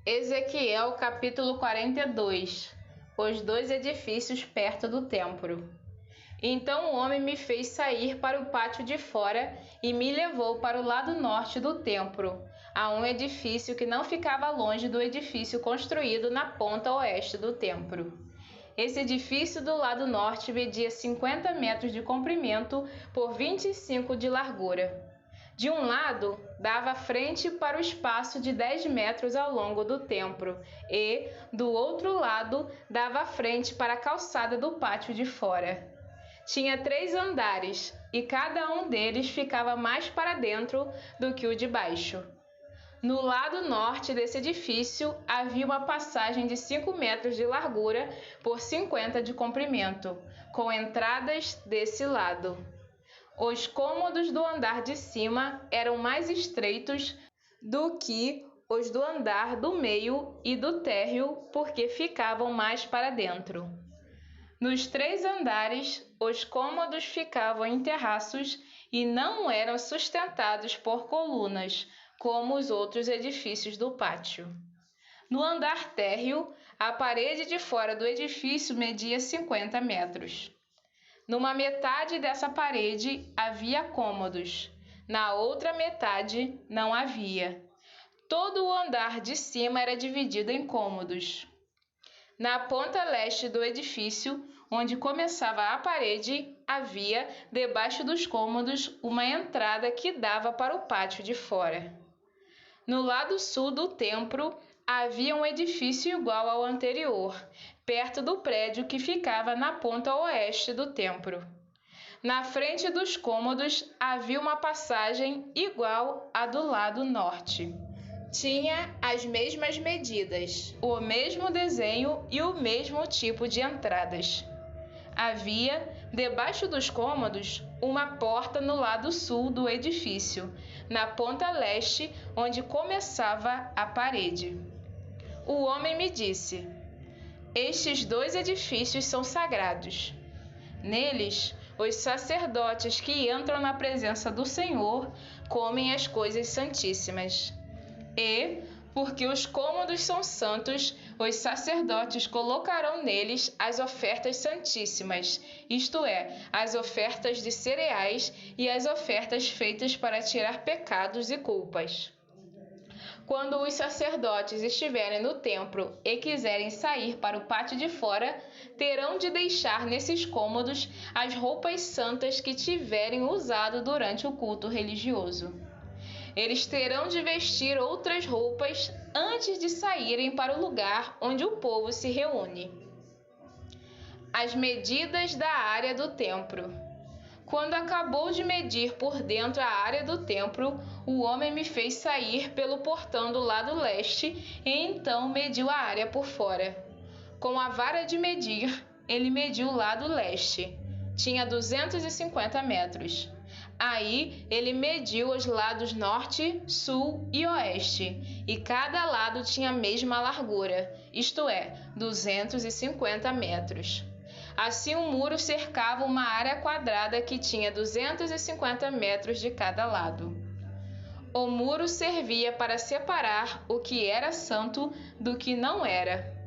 Ezequiel capítulo 42. Os dois edifícios perto do templo. Então o homem me fez sair para o pátio de fora e me levou para o lado norte do templo, a um edifício que não ficava longe do edifício construído na ponta oeste do templo. Esse edifício do lado norte media 50 metros de comprimento por 25 de largura. De um lado, dava frente para o espaço de 10 metros ao longo do templo e, do outro lado, dava frente para a calçada do pátio de fora. Tinha 3 andares e cada um deles ficava mais para dentro do que o de baixo. No lado norte desse edifício havia uma passagem de 5 metros de largura por 50 de comprimento, com entradas desse lado. Os cômodos do andar de cima eram mais estreitos do que os do andar do meio e do térreo, porque ficavam mais para dentro. Nos 3 andares, os cômodos ficavam em terraços e não eram sustentados por colunas, como os outros edifícios do pátio. No andar térreo, a parede de fora do edifício media 50 metros. Numa metade dessa parede havia cômodos, na outra metade não havia. Todo o andar de cima era dividido em cômodos. Na ponta leste do edifício, onde começava a parede, havia, debaixo dos cômodos, uma entrada que dava para o pátio de fora. No lado sul do templo, havia um edifício igual ao anterior, perto do prédio que ficava na ponta oeste do templo. Na frente dos cômodos havia uma passagem igual à do lado norte. Tinha as mesmas medidas, o mesmo desenho e o mesmo tipo de entradas. Havia, debaixo dos cômodos, uma porta no lado sul do edifício, na ponta leste, onde começava a parede. O homem me disse: estes 2 edifícios são sagrados. Neles, os sacerdotes que entram na presença do Senhor comem as coisas santíssimas. E, porque os cômodos são santos, os sacerdotes colocarão neles as ofertas santíssimas, isto é, as ofertas de cereais e as ofertas feitas para tirar pecados e culpas. Quando os sacerdotes estiverem no templo e quiserem sair para o pátio de fora, terão de deixar nesses cômodos as roupas santas que tiverem usado durante o culto religioso. Eles terão de vestir outras roupas antes de saírem para o lugar onde o povo se reúne. As medidas da área do templo. Quando acabou de medir por dentro a área do templo, o homem me fez sair pelo portão do lado leste e então mediu a área por fora. Com a vara de medir, ele mediu o lado leste. Tinha 250 metros. Aí ele mediu os lados norte, sul e oeste, e cada lado tinha a mesma largura, isto é, 250 metros. Assim o muro cercava uma área quadrada que tinha 250 metros de cada lado. O muro servia para separar o que era santo do que não era.